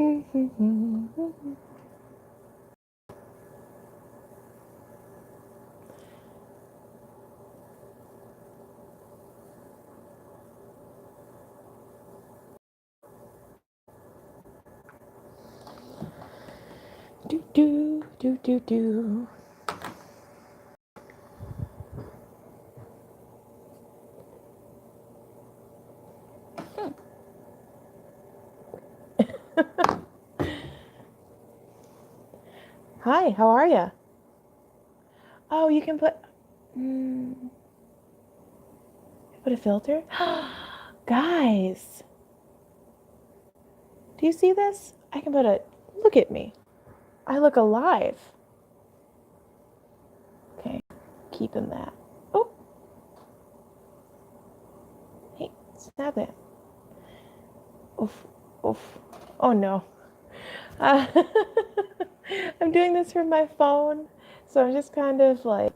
Do do do do do. Hi, how are you? Oh, you can put a filter. Guys, do you see this? I can put a look at me. I look alive. Okay, keeping that. Oh, hey, snap it. Oof, oof. Oh no. Uh, I'm doing this from my phone, so I'm just kind of like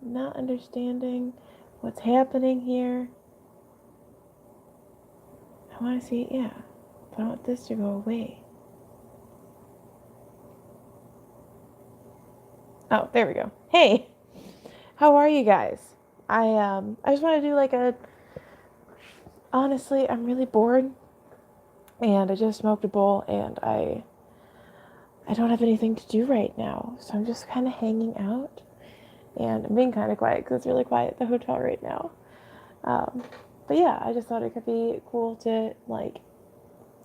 not understanding what's happening here. I want to see, yeah, but I want this to go away. Oh, there we go. Hey, how are you guys? I just want to do like a honestly, I'm really bored and I just smoked a bowl and I don't have anything to do right now. So I'm just kind of hanging out and I'm being kind of quiet because it's really quiet at the hotel right now. Um, but yeah, I just thought it could be cool to like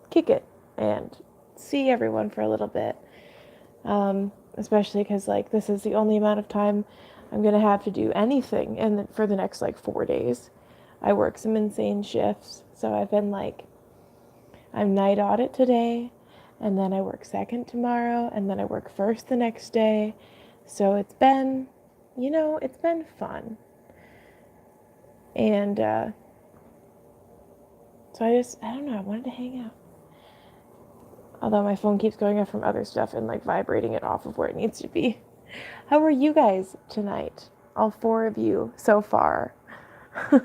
kick it and see everyone for a little bit. Especially because like this is the only amount of time I'm gonna have to do anything and for the next like 4 days. I work some insane shifts, so I've been like I'm night audit today, and then I work second tomorrow, and then I work first the next day. So it's been, it's been fun. And so I don't know, I wanted to hang out. Although my phone keeps going off from other stuff and like vibrating it off of where it needs to be. How are you guys tonight? All four of you so far. I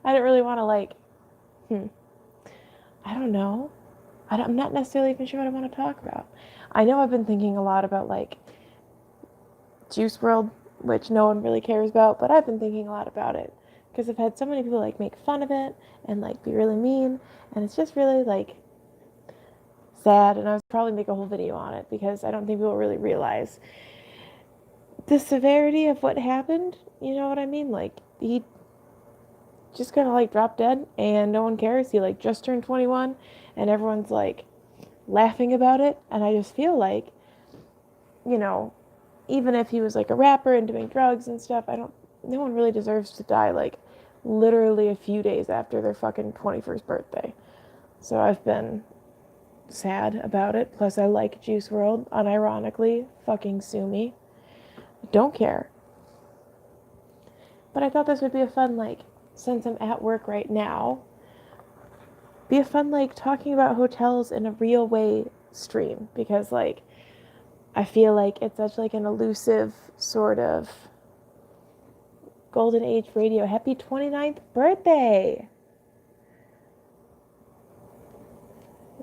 don't really want to like, I don't know. I'm not necessarily even sure what I want to talk about. I know I've been thinking a lot about like Juice World, which no one really cares about, but I've been thinking a lot about it because I've had so many people like make fun of it and like be really mean, and it's just really like sad. And I was probably make a whole video on it because I don't think people really realize the severity of what happened. You know what I mean? Like he just kind of like dropped dead and no one cares. He like just turned 21 and everyone's like laughing about it. And I just feel like, you know, even if he was like a rapper and doing drugs and stuff, no one really deserves to die like literally a few days after their fucking 21st birthday. So I've been sad about it. Plus, I like Juice World, unironically. Fucking sue me. Don't care. But I thought this would be a fun, like, since I'm at work right now, be a fun, like, talking about hotels in a real way stream. Because, like, I feel like it's such, like, an elusive sort of golden age radio. Happy 29th birthday!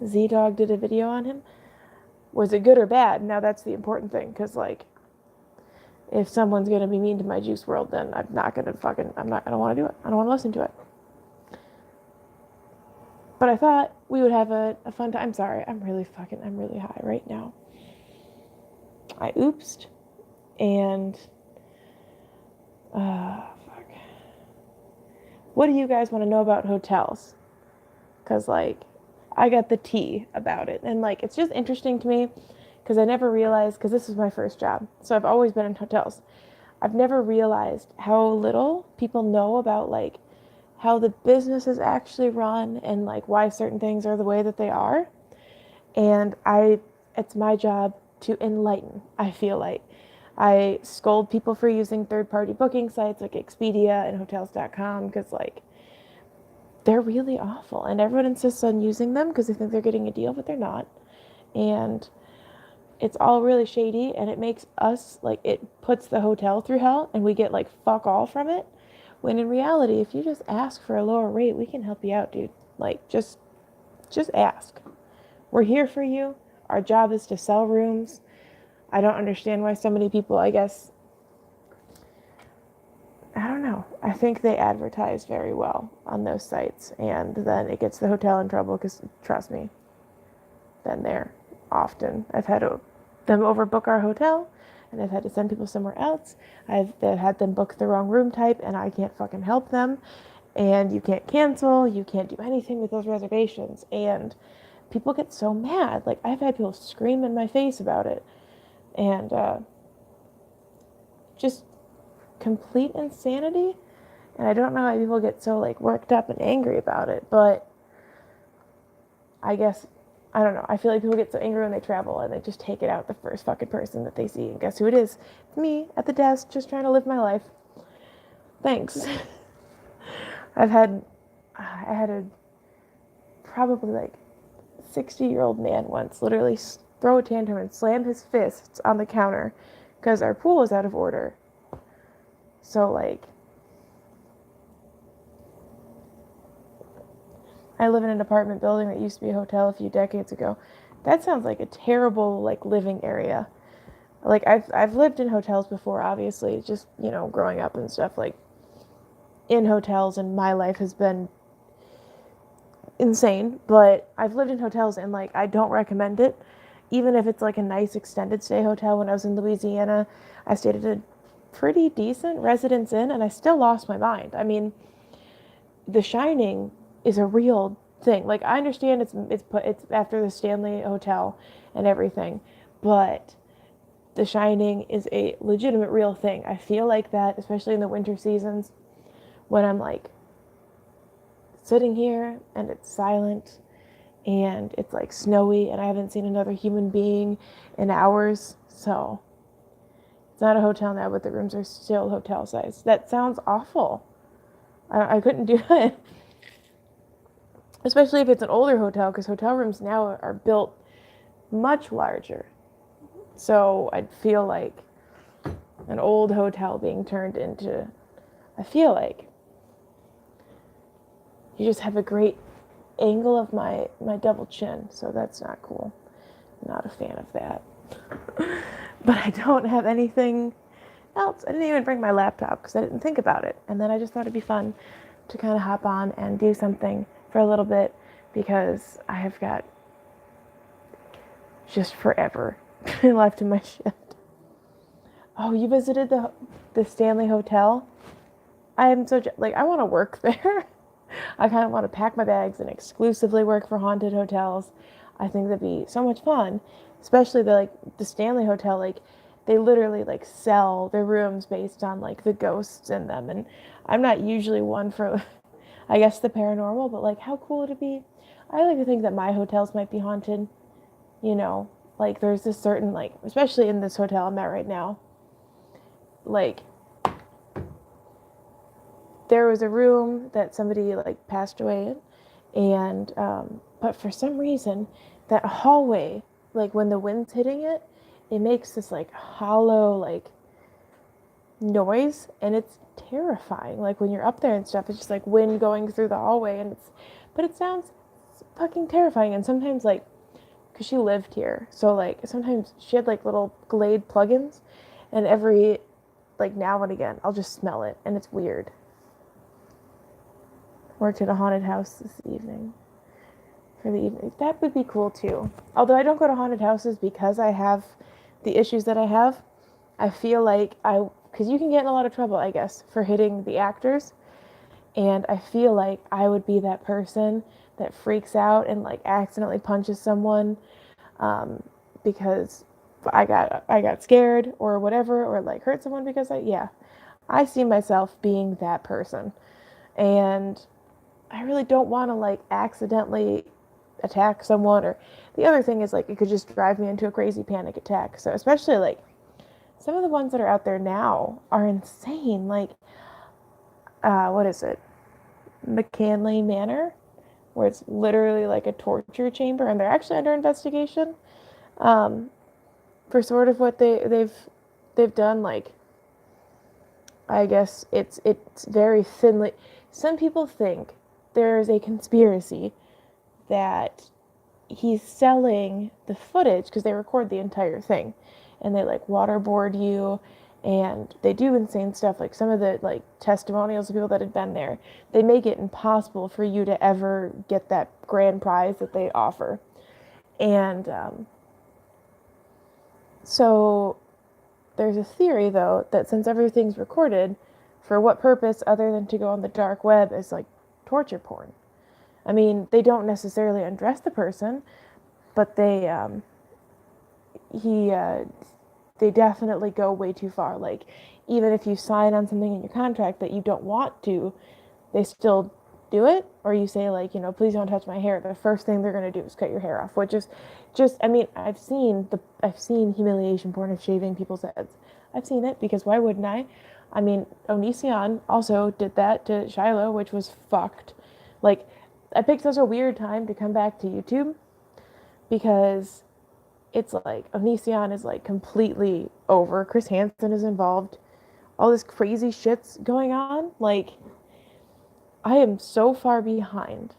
Z-Dog did a video on him. Was it good or bad? Now that's the important thing. Because, like, if someone's going to be mean to my Juice World, then I'm not going to I don't want to do it. I don't want to listen to it. But I thought we would have a fun time. I'm sorry, I'm really high right now. I oopsed, and, fuck. What do you guys want to know about hotels? Because, like, I got the tea about it. And, like, it's just interesting to me because I never realized, because this is my first job. So I've always been in hotels. I've never realized how little people know about, like, how the business is actually run and, like, why certain things are the way that they are. And it's my job to enlighten, I feel like. I scold people for using third-party booking sites like Expedia and Hotels.com because, like, they're really awful. And everyone insists on using them because they think they're getting a deal, but they're not. And it's all really shady, and it makes us, like, it puts the hotel through hell, and we get, like, fuck all from it. When in reality, if you just ask for a lower rate, we can help you out, dude. Like, just ask. We're here for you. Our job is to sell rooms. I don't understand why so many people, I guess, I don't know. I think they advertise very well on those sites, and then it gets the hotel in trouble because, trust me, then they're often. I've had them overbook our hotel, and I've had to send people somewhere else. I've had them book the wrong room type, and I can't fucking help them. And you can't cancel, you can't do anything with those reservations. And people get so mad. Like, I've had people scream in my face about it. And just complete insanity. And I don't know why people get so like worked up and angry about it, but I guess I don't know. I feel like people get so angry when they travel and they just take it out the first fucking person that they see. And guess who it is? It's me at the desk just trying to live my life. Thanks. I had a probably like 60-year-old man once literally throw a tantrum and slam his fists on the counter because our pool was out of order. So like, I live in an apartment building that used to be a hotel a few decades ago. That sounds like a terrible like living area. Like I've lived in hotels before, obviously, just, you know, growing up and stuff, like in hotels, and my life has been insane, but I've lived in hotels and like I don't recommend it. Even if it's like a nice extended stay hotel. When I was in Louisiana, I stayed at a pretty decent Residence Inn and I still lost my mind. I mean, The Shining is a real thing. Like, I understand it's after the Stanley Hotel and everything, but The Shining is a legitimate real thing. I feel like that, especially in the winter seasons, when I'm like sitting here and it's silent and it's like snowy and I haven't seen another human being in hours. So it's not a hotel now, but the rooms are still hotel size. That sounds awful. I couldn't do it. Especially if it's an older hotel, because hotel rooms now are built much larger. So I'd feel like an old hotel being turned into, I feel like you just have a great angle of my double chin, so that's not cool. I'm not a fan of that. But I don't have anything else. I didn't even bring my laptop because I didn't think about it. And then I just thought it'd be fun to kind of hop on and do something for a little bit because I have got just forever left in my shift. Oh, you visited the Stanley Hotel? I am so like, I want to work there. I kind of want to pack my bags and exclusively work for haunted hotels. I think that'd be so much fun, especially the Stanley Hotel. Like, they literally like sell their rooms based on like the ghosts in them, and I'm not usually one for, I guess, the paranormal, but like, how cool would it be? I like to think that my hotels might be haunted. You know, like there's this certain like, especially in this hotel I'm at right now, like there was a room that somebody like passed away in, and but for some reason that hallway, like when the wind's hitting it, it makes this like hollow like noise, and it's terrifying. Like when you're up there and stuff, it's just like wind going through the hallway, and but it sounds fucking terrifying. And sometimes like, because she lived here, so like sometimes she had like little Glade plugins, and every like now and again I'll just smell it, and it's weird. Worked at a haunted house this evening. For the evening. That would be cool too. Although I don't go to haunted houses because I have the issues that I have. I feel like because you can get in a lot of trouble, I guess, for hitting the actors. And I feel like I would be that person that freaks out and like accidentally punches someone because I got scared or whatever, or like hurt someone because I see myself being that person. And I really don't want to like accidentally attack someone, or the other thing is like it could just drive me into a crazy panic attack. So especially like some of the ones that are out there now are insane. Like what is it? McCanley Manor, where it's literally like a torture chamber, and they're actually under investigation for sort of what they've done. Like, I guess it's very some people think there is a conspiracy that he's selling the footage because they record the entire thing, and they like waterboard you, and they do insane stuff. Like some of the like testimonials of people that had been there, they make it impossible for you to ever get that grand prize that they offer. And so there's a theory though that since everything's recorded, for what purpose other than to go on the dark web as like torture porn? I mean, they don't necessarily undress the person, but he they definitely go way too far. Like even if you sign on something in your contract that you don't want to, they still do it. Or you say like, please don't touch my hair. The first thing they're gonna do is cut your hair off, which is just, I mean, I've seen humiliation porn of shaving people's heads. I've seen it because why wouldn't I? I mean, Onision also did that to Shiloh, which was fucked. Like, I picked such a weird time to come back to YouTube because it's like Onision is like completely over. Chris Hansen is involved. All this crazy shit's going on. Like, I am so far behind.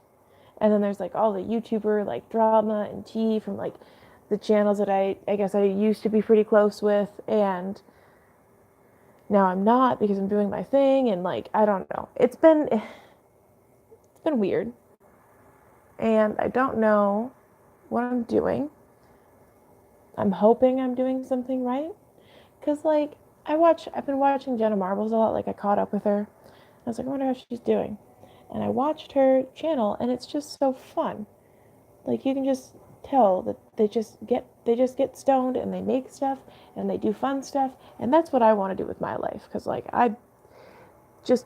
And then there's like all the YouTuber like drama and tea from like the channels that I guess I used to be pretty close with, and now I'm not because I'm doing my thing, and like I don't know. It's been weird. And I don't know what I'm doing. I'm hoping I'm doing something right. Cause like I've been watching Jenna Marbles a lot. Like I caught up with her. I was like, I wonder how she's doing. And I watched her channel, and it's just so fun. Like you can just tell that they just get stoned and they make stuff and they do fun stuff, and that's what I want to do with my life. Cause like just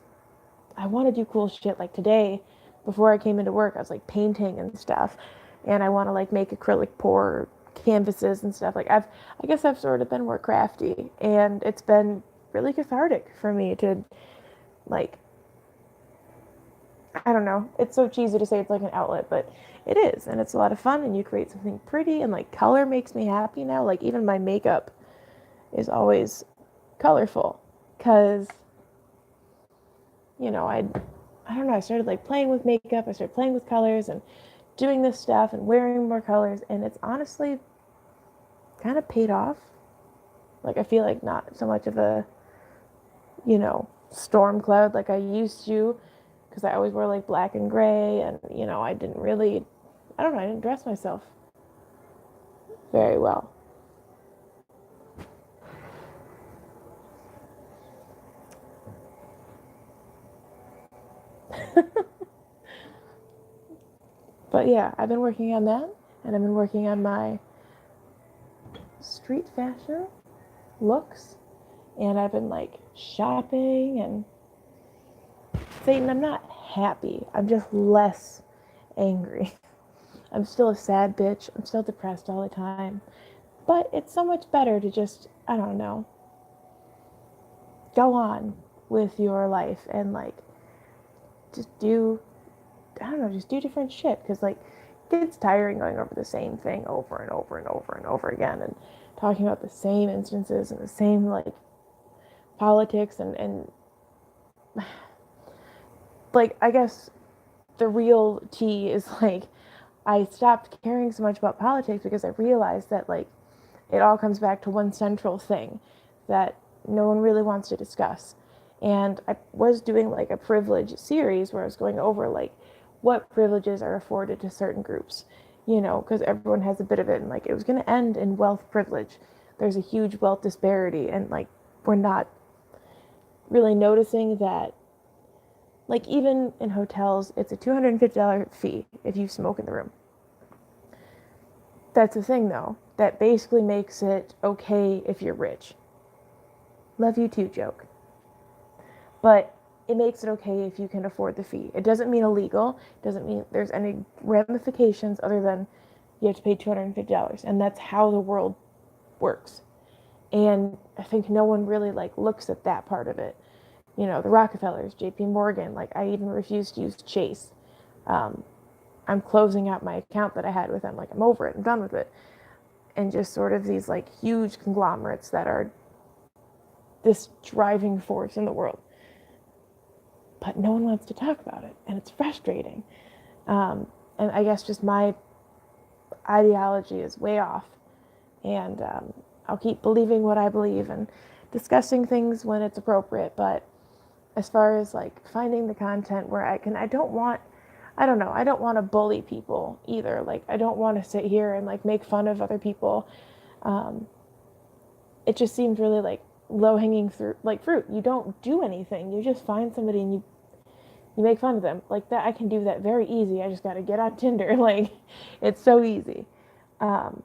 I want to do cool shit. Like today, before I came into work, I was like painting and stuff, and I want to like make acrylic pour canvases and stuff. Like I guess I've sort of been more crafty, and it's been really cathartic for me to like, I don't know. It's so cheesy to say it's like an outlet, but it is, and it's a lot of fun. And you create something pretty, and like color makes me happy now. Like even my makeup is always colorful, cause I don't know. I started like playing with makeup. I started playing with colors and doing this stuff and wearing more colors, and it's honestly kind of paid off. Like I feel like not so much of a storm cloud like I used to, because I always wore like black and gray, and I didn't really, I don't know, I didn't dress myself very well. But yeah, I've been working on that, and I've been working on my street fashion looks, and I've been like shopping and Satan, I'm not happy. I'm just less angry. I'm still a sad bitch. I'm still depressed all the time. But it's so much better to just, I don't know, go on with your life and like just do, I don't know, just do different shit. Because like it gets tiring going over the same thing over and over and over and over again, and talking about the same instances and the same like politics and like I guess the real tea is like I stopped caring so much about politics because I realized that like it all comes back to one central thing that no one really wants to discuss. And I was doing like a privilege series where I was going over like what privileges are afforded to certain groups, because everyone has a bit of it, and like it was going to end in wealth privilege. There's a huge wealth disparity, and like we're not really noticing that. Like even in hotels, it's a $250 fee if you smoke in the room. That's the thing though. That basically makes it okay if you're rich. Love you too joke. But it makes it okay if you can afford the fee. It doesn't mean illegal. It doesn't mean there's any ramifications other than you have to pay $250. And that's how the world works. And I think no one really like looks at that part of it. The Rockefellers, JP Morgan, like I even refused to use Chase. I'm closing out my account that I had with them. Like I'm over it. I'm done with it. And just sort of these like huge conglomerates that are this driving force in the world. But no one wants to talk about it. And it's frustrating. And I guess just ideology is way off, and I'll keep believing what I believe and discussing things when it's appropriate. But as far as like finding the content where I don't want, I don't know, I don't want to bully people either. Like, I don't want to sit here and like make fun of other people. Um, it just seems really like low hanging fruit. Like fruit, you don't do anything. You just find somebody and you make fun of them. Like that, I can do that very easy. I just got to get on Tinder. Like, it's so easy. Um,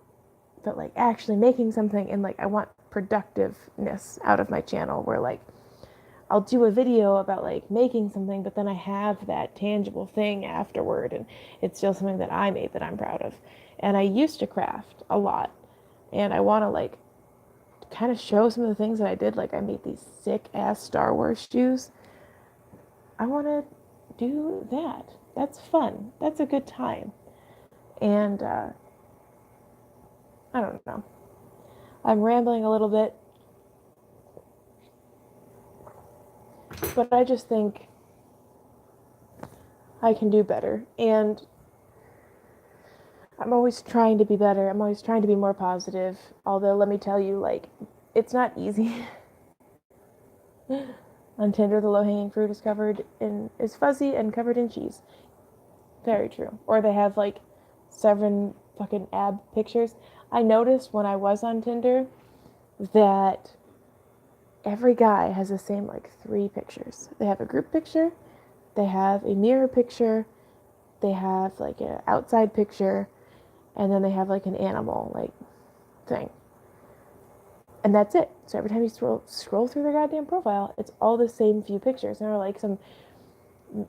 but like actually making something, and like I want productiveness out of my channel where like I'll do a video about like making something, but then I have that tangible thing afterward, and it's still something that I made that I'm proud of. And I used to craft a lot, and I want to like kind of show some of the things that I did. Like, I made these sick ass Star Wars shoes. I want to do that. That's fun. That's a good time. And I don't know. I'm rambling a little bit, but I just think I can do better. And I'm always trying to be better. I'm always trying to be more positive. Although, let me tell you, like, it's not easy. On Tinder, the low-hanging fruit is fuzzy and covered in cheese. Very true. Or they have like 7 fucking ab pictures. I noticed when I was on Tinder that every guy has the same like 3 pictures. They have a group picture, they have a mirror picture, they have like an outside picture, and then they have like an animal like thing. And that's it. So every time you scroll through their goddamn profile, it's all the same few pictures. And they're like some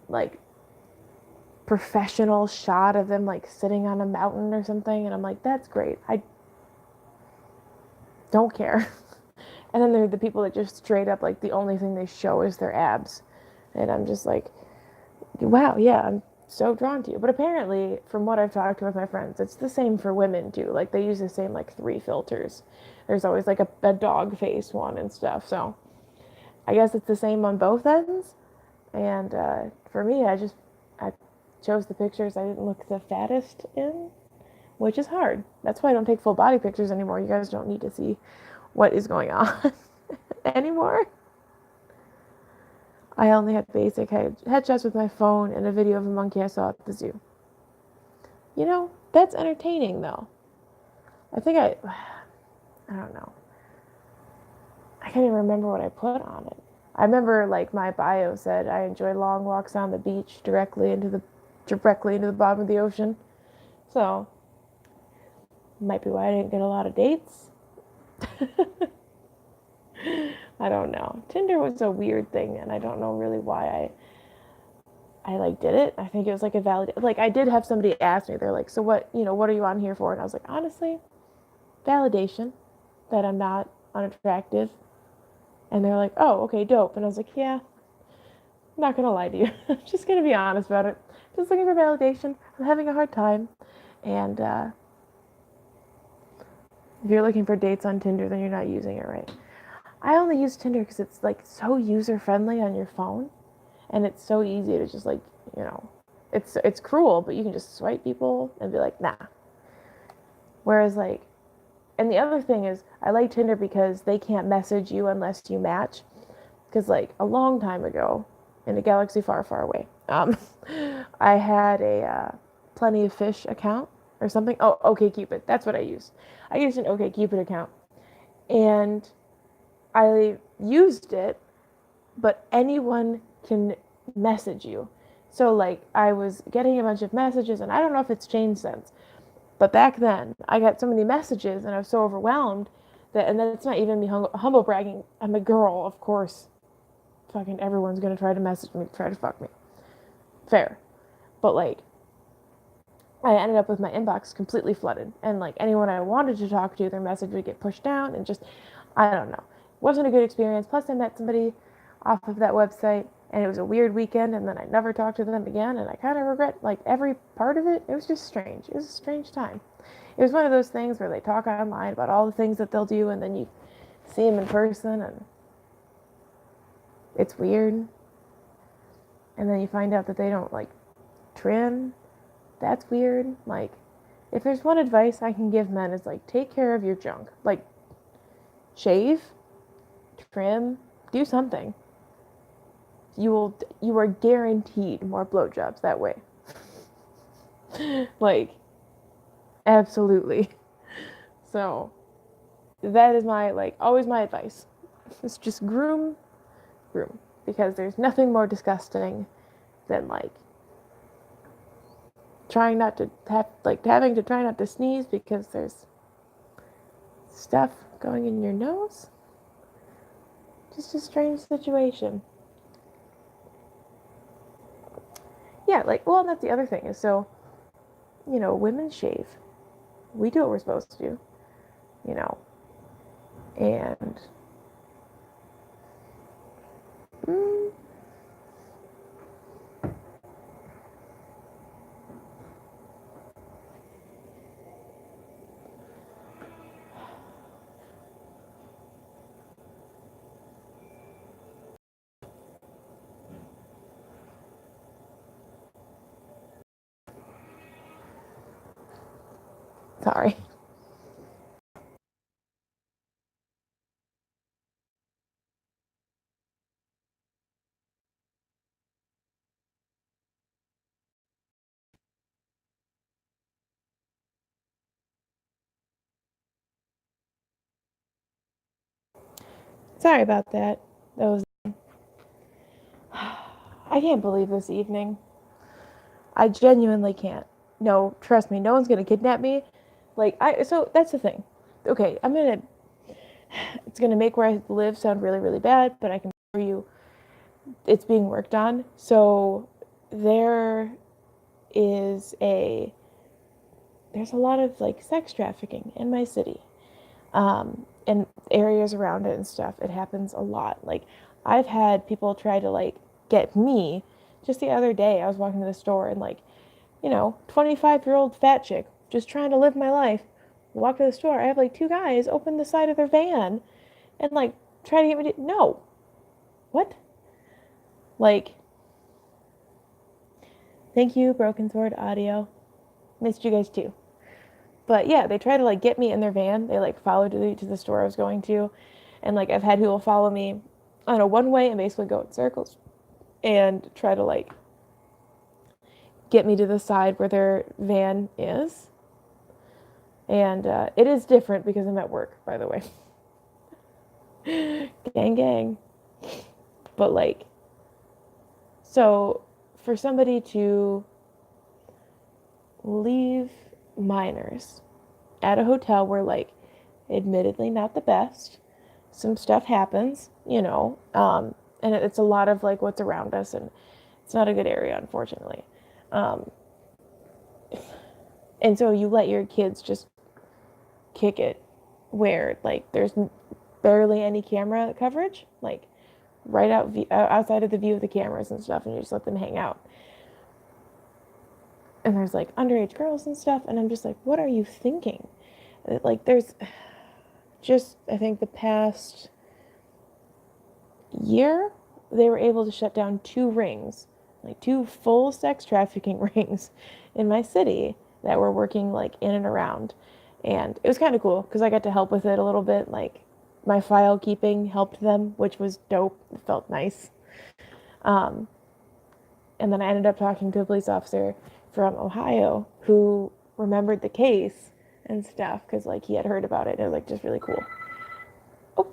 like professional shot of them like sitting on a mountain or something, and I'm like, that's great. I don't care. And then there are the people that just straight up like the only thing they show is their abs, and I'm just like, wow, yeah, I'm so drawn to you. But apparently, from what I've talked to with my friends, it's the same for women too. Like, they use the same like 3 filters. There's always like a dog face one and stuff. So I guess it's the same on both ends. And for me, I chose the pictures I didn't look the fattest in, which is hard. That's why I don't take full body pictures anymore. You guys don't need to see what is going on anymore. I only had basic headshots with my phone and a video of a monkey I saw at the zoo. You know, that's entertaining though. I think I don't know. I can't even remember what I put on it. I remember like my bio said I enjoy long walks on the beach directly into the bottom of the ocean. So might be why I didn't get a lot of dates. I don't know. Tinder was a weird thing, and I don't know really why I like did it. I think it was like a valid, like, I did have somebody ask me, they're like, so what are you on here for? And I was like, honestly, validation that I'm not unattractive. And they're like, oh, okay, dope. And I was like, yeah, I'm not gonna lie to you. I'm just gonna be honest about it. Just looking for validation. I'm having a hard time. And if you're looking for dates on Tinder, then you're not using it right. I only use Tinder because it's like so user friendly on your phone, and it's so easy to just like, you know, it's cruel, but you can just swipe people and be like, nah. Whereas like, and the other thing is, I like Tinder because they can't message you unless you match. Because like a long time ago, in a galaxy far, far away, I had a Plenty of Fish account or something. Oh, OkCupid. That's what I used. I used an OkCupid account, and I used it, but anyone can message you. So like, I was getting a bunch of messages, and I don't know if it's changed since, but back then I got so many messages and I was so overwhelmed that, and that's not even me humble bragging. I'm a girl, of course. Fucking everyone's gonna try to message me, try to fuck me. Fair. But like, I ended up with my inbox completely flooded, and like anyone I wanted to talk to, their message would get pushed down, and just, I don't know. Wasn't a good experience. Plus, I met somebody off of that website, and it was a weird weekend, and then I never talked to them again, and I kind of regret like every part of it. It was just strange. It was a strange time. It was one of those things where they talk online about all the things that they'll do, and then you see them in person, and it's weird. And then you find out that they don't like trim. That's weird. Like, If there's one advice I can give men, it's like take care of your junk. Like shave, trim, do something. You are guaranteed more blowjobs that way. Like absolutely. So that is my like always my advice. It's just groom because there's nothing more disgusting than like trying not to have like having to try not to sneeze because there's stuff going in your nose. Just a strange situation. Yeah, like well, and that's the other thing is so women shave. We do what we're supposed to do, you know, and mm, sorry. Sorry about that. That was I can't believe this evening. I genuinely can't. No, trust me, no one's gonna kidnap me. Like I so that's the thing. Okay, it's gonna make where I live sound really, really bad, but I can assure you it's being worked on. So there is a there's a lot of like sex trafficking in my city. And areas around it and stuff. It happens a lot. Like I've had people try to like get me. Just the other day, I was walking to the store and like 25-year-old fat chick just trying to live my life. Walk to the store. I have like two guys open the side of their van and like try to get me to no. What? Like, thank you, Broken Sword Audio. Missed you guys too. But yeah, they try to like get me in their van. They like followed to the store I was going to, and like I've had people follow me on a one way and basically go in circles and try to like get me to the side where their van is. And it is different because I'm at work, by the way. Gang, gang. But like, so for somebody to leave minors at a hotel where like admittedly not the best, some stuff happens, and it's a lot of like what's around us, and it's not a good area, unfortunately. Um, and so you let your kids just kick it where like there's barely any camera coverage, like right outside of the view of the cameras and stuff, and you just let them hang out. And there's like underage girls and stuff, and I'm just like, what are you thinking? Like, there's just, I think the past year, they were able to shut down two rings, like two full sex trafficking rings in my city that were working like in and around. And it was kind of cool because I got to help with it a little bit. Like my file keeping helped them, which was dope. It felt nice. Um, and then I ended up talking to a police officer from Ohio who remembered the case and stuff because like he had heard about it. It was like just really cool. Oh,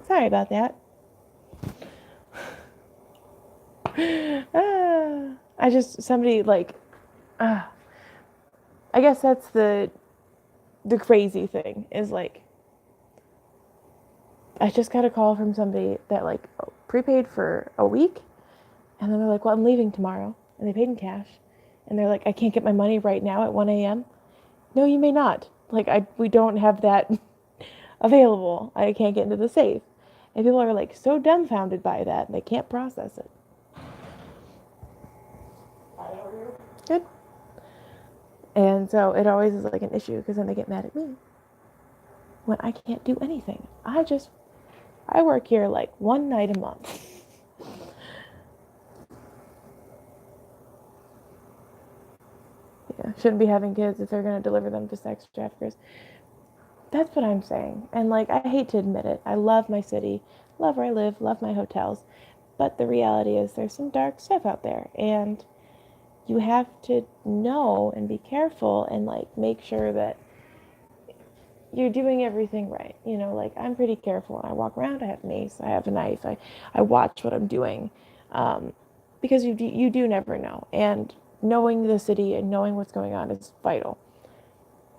Sorry about that. I just, somebody like, I guess that's the crazy thing is like, I just got a call from somebody that like prepaid for a week, and then they're like, well, I'm leaving tomorrow, and they paid in cash, and they're like, I can't get my money right now at 1 a.m. No, you may not. Like, we don't have that available. I can't get into the safe. And people are like so dumbfounded by that, they can't process it. Good. And so it always is like an issue because then they get mad at me when I can't do anything. I work here like one night a month. Yeah, shouldn't be having kids if they're going to deliver them to sex traffickers. That's what I'm saying. And like, I hate to admit it. I love my city, love where I live, love my hotels. But the reality is there's some dark stuff out there. And you have to know and be careful and like make sure that you're doing everything right. You know, like I'm pretty careful when I walk around. I have mace, I have a knife, I watch what I'm doing, because you do never know. And knowing the city and knowing what's going on is vital.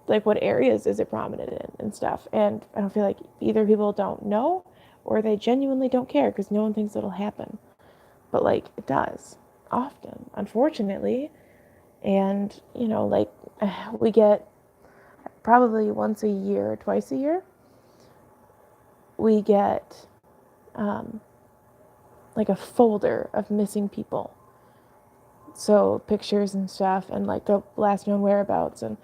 Like what areas is it prominent in and stuff. And I don't feel like either people don't know or they genuinely don't care because no one thinks it'll happen. But like it does often, unfortunately. And you know, like we get probably once a year or twice a year, we get like a folder of missing people. So pictures and stuff and like the last known whereabouts and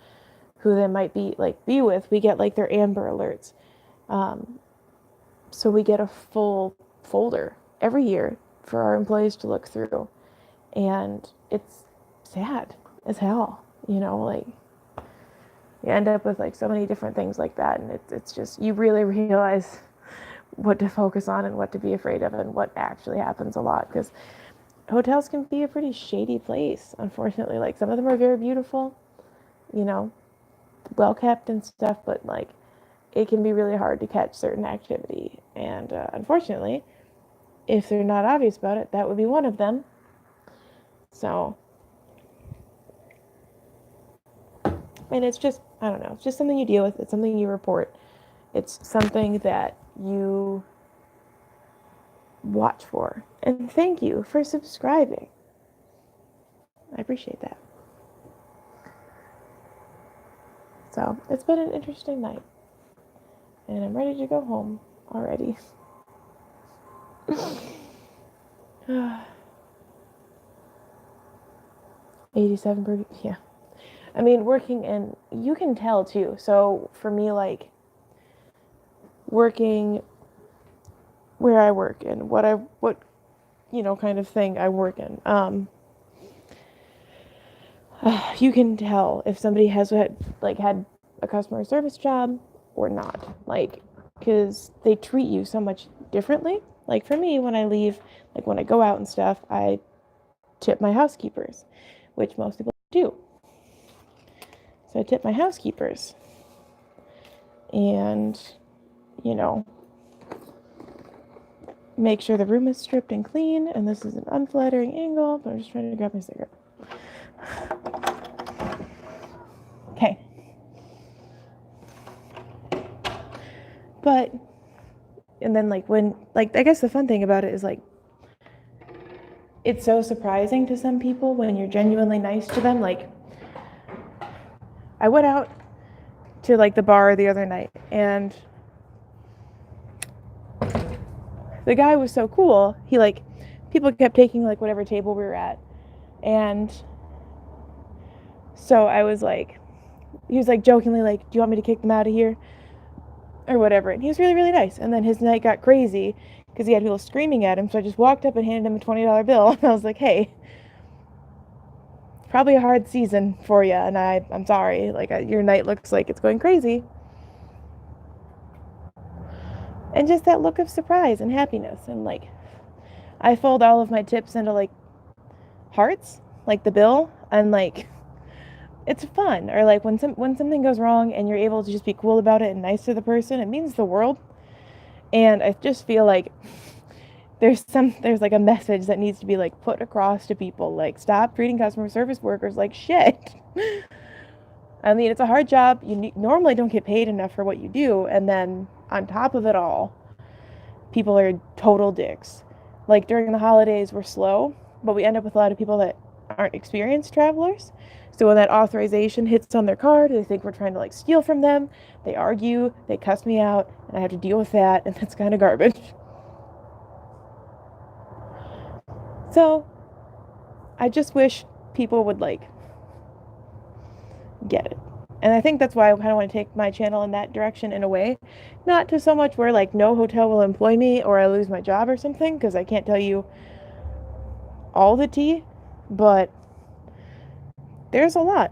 who they might be with. We get like their Amber Alerts. So we get a full folder every year for our employees to look through. And it's sad as hell, you know, like you end up with like so many different things like that. And it's just, you really realize what to focus on and what to be afraid of and what actually happens a lot. Because hotels can be a pretty shady place, unfortunately. Like some of them are very beautiful, you know, well kept and stuff, but like it can be really hard to catch certain activity. And unfortunately, if they're not obvious about it, that would be one of them. So, and it's just, I don't know, it's just something you deal with. It's something you report. It's something that you watch for. And thank you for subscribing. I appreciate that. So, it's been an interesting night. And I'm ready to go home already. 87 yeah. I mean, working in, you can tell too. So for me, like working where I work and what you know, kind of thing I work in, you can tell if somebody has had a customer service job or not, like, because they treat you so much differently. Like for me, when I leave, like when I go out and stuff, I tip my housekeepers, which most people do. So I tip my housekeepers. And, you know, make sure the room is stripped and clean. And this is an unflattering angle, but I'm just trying to grab my cigarette. Okay. But, and then like when, like, I guess the fun thing about it is like, it's so surprising to some people when you're genuinely nice to them. Like, I went out to like the bar the other night and the guy was so cool. He like, people kept taking like whatever table we were at. And so I was like, he was like jokingly like, do you want me to kick them out of here? Or whatever. And he was really, really nice. And then his night got crazy because he had people screaming at him. So I just walked up and handed him a $20 bill. And I was like, hey, probably a hard season for you. And I'm sorry. Like, your night looks like it's going crazy. And just that look of surprise and happiness. And like, I fold all of my tips into like hearts, like the bill. And like, it's fun. Or like when something goes wrong and you're able to just be cool about it and nice to the person, it means the world. And I just feel like there's like a message that needs to be like put across to people, like stop treating customer service workers like shit. I mean, it's a hard job. You normally don't get paid enough for what you do, and then on top of it all, people are total dicks. Like during the holidays, we're slow, but we end up with a lot of people that aren't experienced travelers. So when that authorization hits on their card, they think we're trying to like steal from them. They argue, they cuss me out, and I have to deal with that, and that's kind of garbage. So I just wish people would like get it. And I think that's why I kind of want to take my channel in that direction in a way. Not to so much where like no hotel will employ me or I lose my job or something, because I can't tell you all the tea, but there's a lot.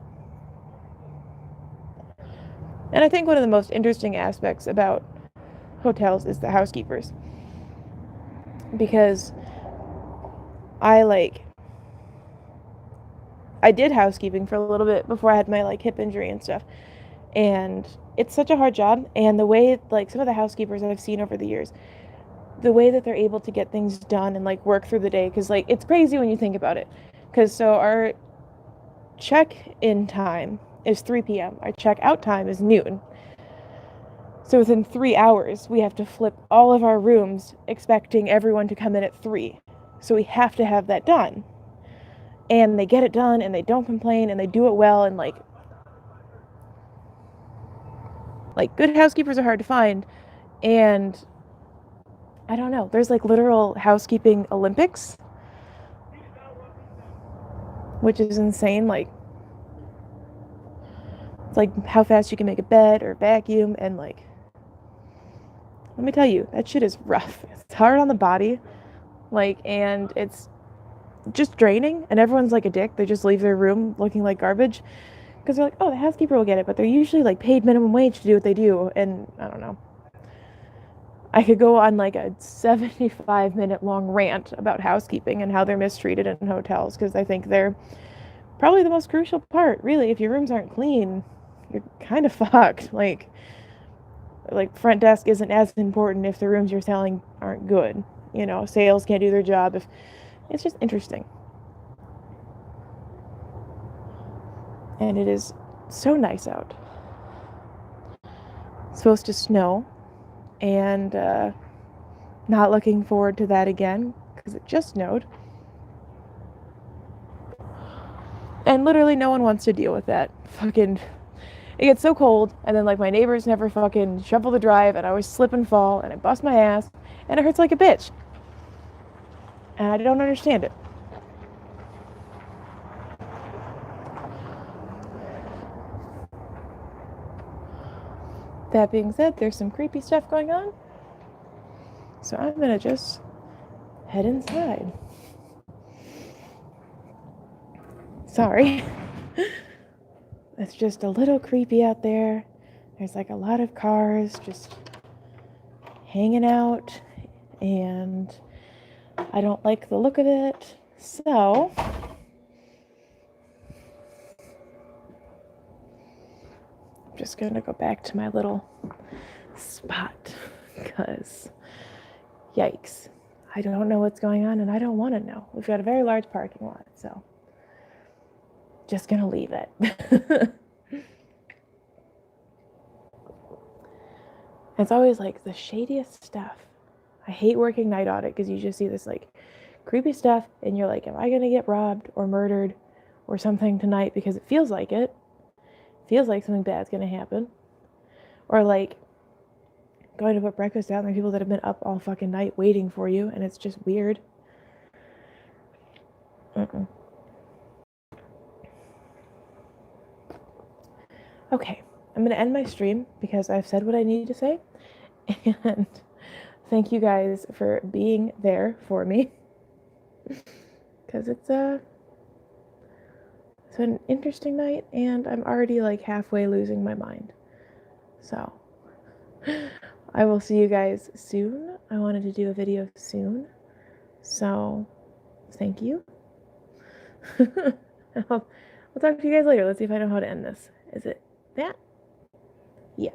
And I think one of the most interesting aspects about hotels is the housekeepers. Because I like I did housekeeping for a little bit before I had my like hip injury and stuff. And it's such a hard job, and the way like some of the housekeepers I've seen over the years, the way that they're able to get things done and like work through the day, because like it's crazy when you think about it, because so our check-in time is 3 p.m. Our check-out time is noon. So within 3 hours we have to flip all of our rooms expecting everyone to come in at 3. So we have to have that done, and they get it done and they don't complain and they do it well. And like good housekeepers are hard to find. And I don't know, there's like literal housekeeping Olympics, which is insane. Like it's like how fast you can make a bed or vacuum, and like let me tell you, that shit is rough. It's hard on the body, like, and it's just draining, and everyone's like a dick. They just leave their room looking like garbage because they're like, oh, the housekeeper will get it, but they're usually like paid minimum wage to do what they do. And I don't know, I could go on like a 75-minute long rant about housekeeping and how they're mistreated in hotels, because I think they're probably the most crucial part. Really, if your rooms aren't clean, you're kind of fucked. Like front desk isn't as important if the rooms you're selling aren't good. You know, sales can't do their job if it's just interesting. And it is so nice out. It's supposed to snow, and not looking forward to that again because it just snowed. And literally no one wants to deal with that. Fucking it gets so cold, and then like my neighbors never fucking shovel the drive, and I always slip and fall, and I bust my ass, and it hurts like a bitch. And I don't understand it. That being said, there's some creepy stuff going on, so I'm gonna just head inside. Sorry. It's just a little creepy out there. There's like a lot of cars just hanging out, and I don't like the look of it. So I'm just gonna go back to my little spot because yikes. I don't know what's going on, and I don't want to know. We've got a very large parking lot, so just gonna leave it. It's always like the shadiest stuff. I hate working night audit because you just see this like creepy stuff, and you're like, am I gonna get robbed or murdered or something tonight? Because it feels like it. Feels like something bad's gonna happen. Or like going to put breakfast out, and there are people that have been up all fucking night waiting for you, and it's just weird. Okay, I'm gonna end my stream because I've said what I need to say, and thank you guys for being there for me, because it's an interesting night, and I'm already like halfway losing my mind. So I will see you guys soon. I wanted to do a video soon, so thank you. I'll talk to you guys later. Let's see if I know how to end this. Is it that? Yeah.